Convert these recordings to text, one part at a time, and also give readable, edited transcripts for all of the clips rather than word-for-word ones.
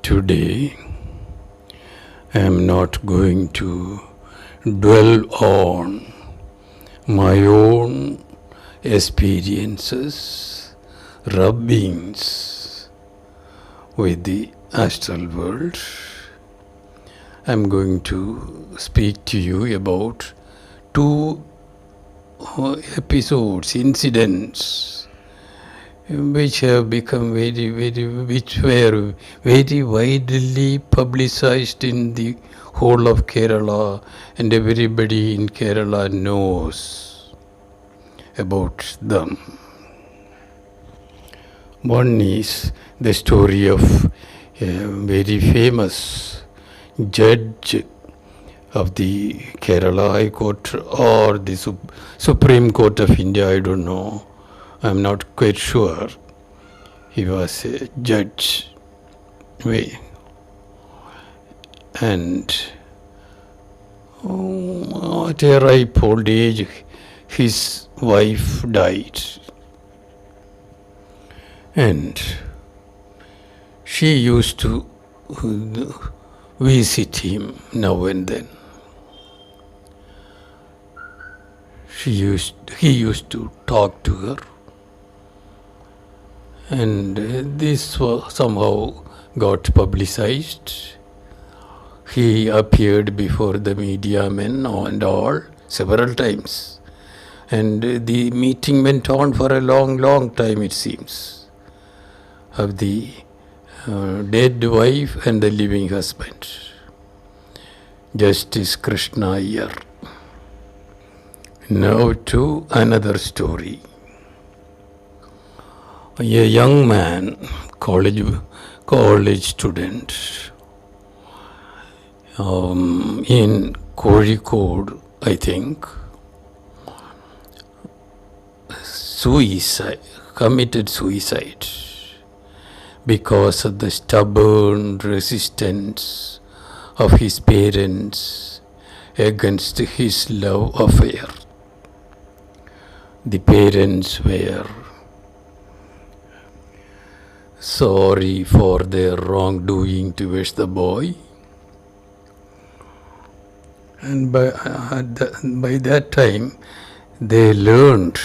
Today, I am not going to dwell on my own experiences, rubbings with the astral world. I am going to speak to you about two episodes, incidents, which have become which were very widely publicized in the whole of Kerala, and everybody in Kerala knows about them. One is the story of a very famous judge of the Kerala High Court or the Supreme Court of India, I don't know. I'm not quite sure. He was a judge. And at a ripe old age, his wife died. And she used to visit him now and then. He used to talk to her. And this somehow got publicized. He appeared before the media men and all several times. And the meeting went on for a long time, it seems, of the dead wife and the living husband, Justice Krshna Iyer. Now to another story. A young man, college student, in Kozhikode, I think, committed suicide because of the stubborn resistance of his parents against his love affair. The parents were sorry for their wrongdoing towards the boy, and by that time they learned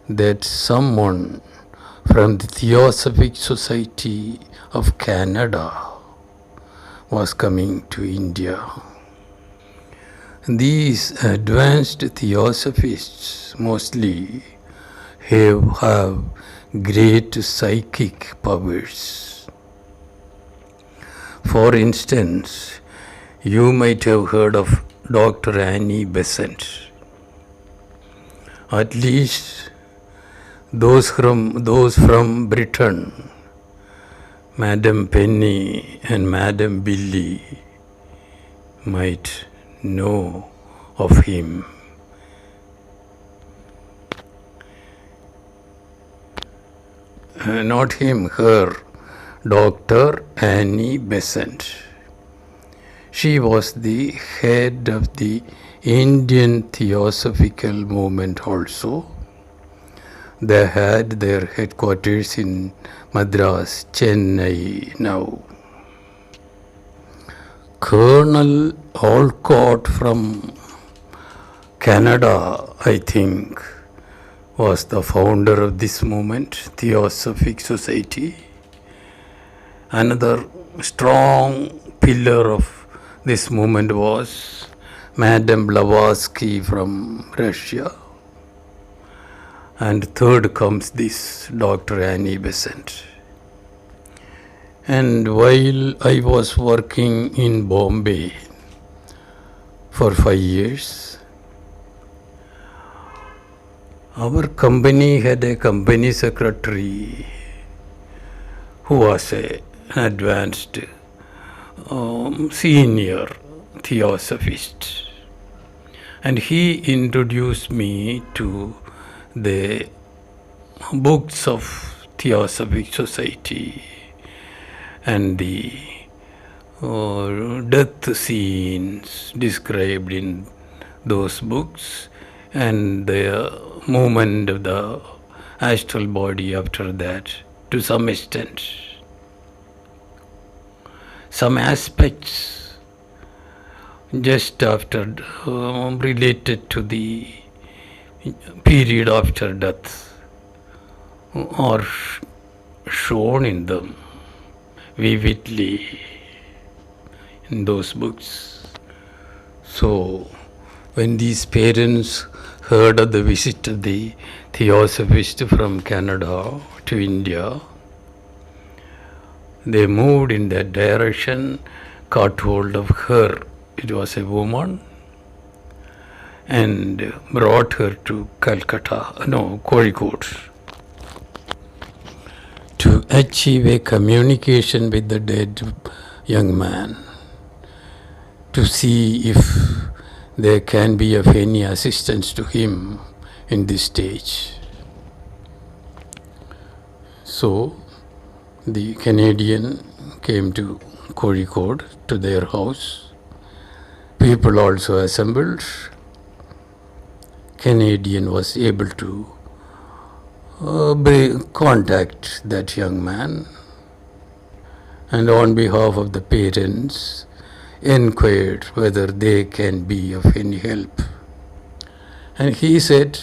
that someone from the Theosophic Society of Canada was coming to India. These advanced theosophists mostly have great psychic powers. For instance, you might have heard of Dr. Annie Besant. At least those from Britain, Madame Penny and Madame Billy, might know of him. Not him, her, Dr. Annie Besant. She was the head of the Indian Theosophical movement also. They had their headquarters in Madras, Chennai now. Colonel Olcott from Canada, I think, was the founder of this movement, Theosophic Society. Another strong pillar of this movement was Madame Blavatsky from Russia. And third comes this Dr. Annie Besant. And while I was working in Bombay for 5 years, our company had a company secretary who was an advanced senior theosophist. And he introduced me to the books of Theosophic Society and the death scenes described in those books and the movement of the astral body after that to some extent. some aspects just after related to the period after death are shown in them vividly in those books. So when these parents heard of the visit of the theosophist from Canada to India, they moved in that direction, caught hold of her, it was a woman, and brought her to Kozhikode, to achieve a communication with the dead young man, to see if there can be of any assistance to him in this stage. So the Canadian came to Kozhikode, to their house. People also assembled. Canadian was able to contact that young man, and on behalf of the parents inquired whether they can be of any help. And he said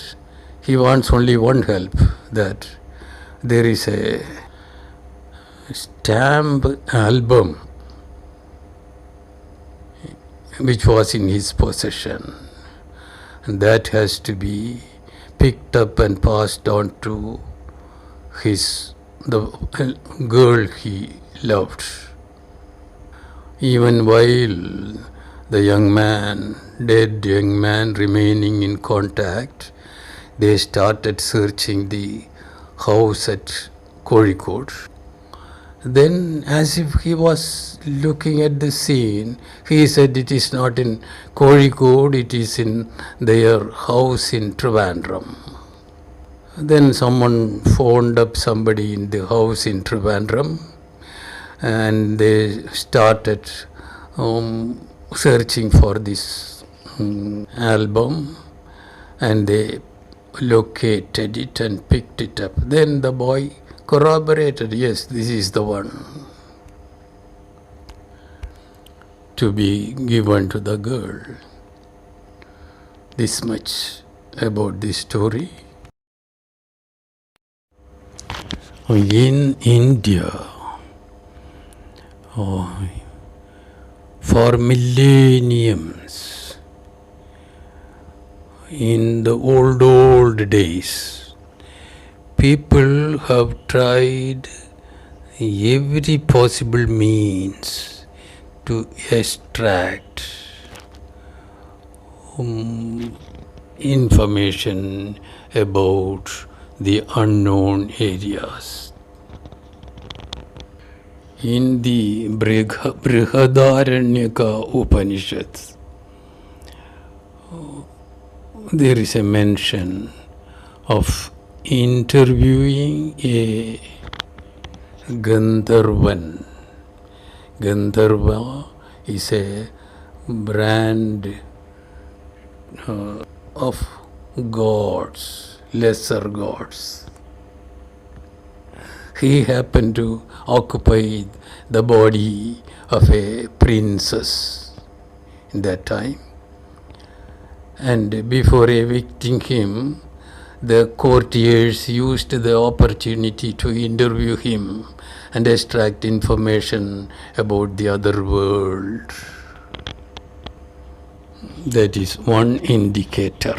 he wants only one help, that there is a stamp album which was in his possession, and that has to be picked up and passed on to the girl he loved. Even while the dead young man remaining in contact, they started searching the house at Kozhikode. Then, as if he was looking at the scene, he said it is not in Kozhikode, it is in their house in Trivandrum. Then someone phoned up somebody in the house in Trivandrum, and they started searching for this album, and they located it and picked it up. Then the boy corroborated, yes, this is the one to be given to the girl. This much about this story. In India, for millenniums, in the old days, people have tried every possible means to extract information about the unknown areas. In the Brihadaranyaka Upanishads, there is a mention of interviewing a Gandharvan. Gandharva is a brand of gods, lesser gods. He happened to occupy the body of a princess in that time, and before evicting him, the courtiers used the opportunity to interview him and extract information about the other world. That is one indicator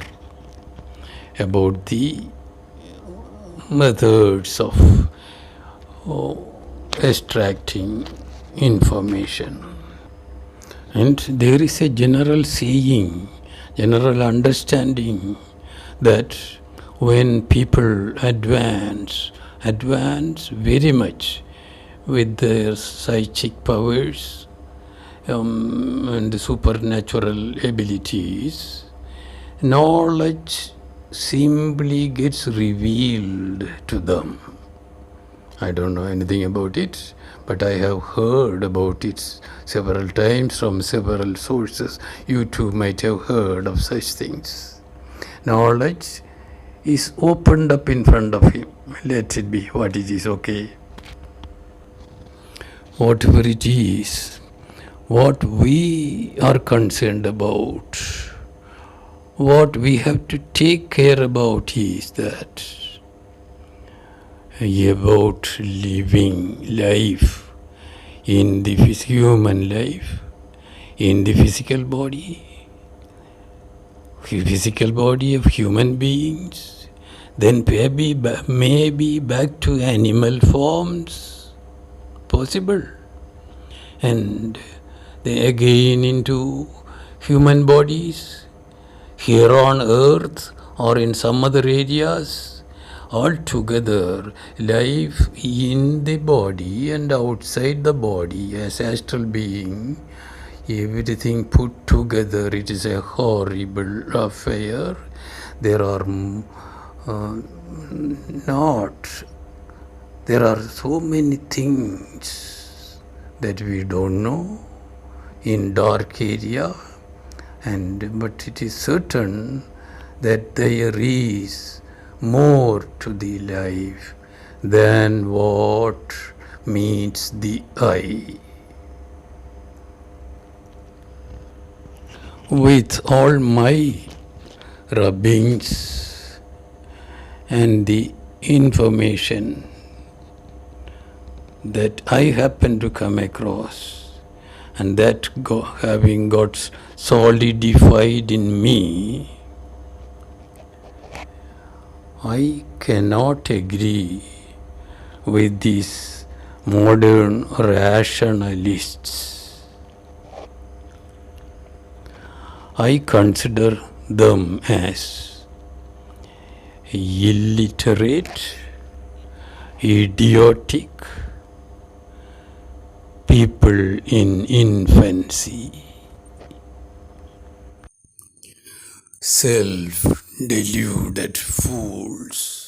about the methods of extracting information. And there is a general saying, general understanding, that when people advance very much with their psychic powers and supernatural abilities, knowledge simply gets revealed to them. I don't know anything about it, but I have heard about it several times from several sources. You too might have heard of such things. Knowledge is opened up in front of him. Let it be what it is, okay? Whatever it is, What we are concerned about, what we have to take care about is that about living life in the human life, in the physical body of human beings, then maybe back to animal forms, possible, and then again into human bodies, here on earth or in some other areas. Altogether, life in the body and outside the body as astral being, everything put together, it is a horrible affair. There are there are so many things that we don't know in dark area, but it is certain that there is more to the life than what meets the eye. With all my rubbings and the information that I happen to come across, and that having got solidified in me, I cannot agree with these modern rationalists. I consider them as illiterate, idiotic people in infancy. Self-deluded fools.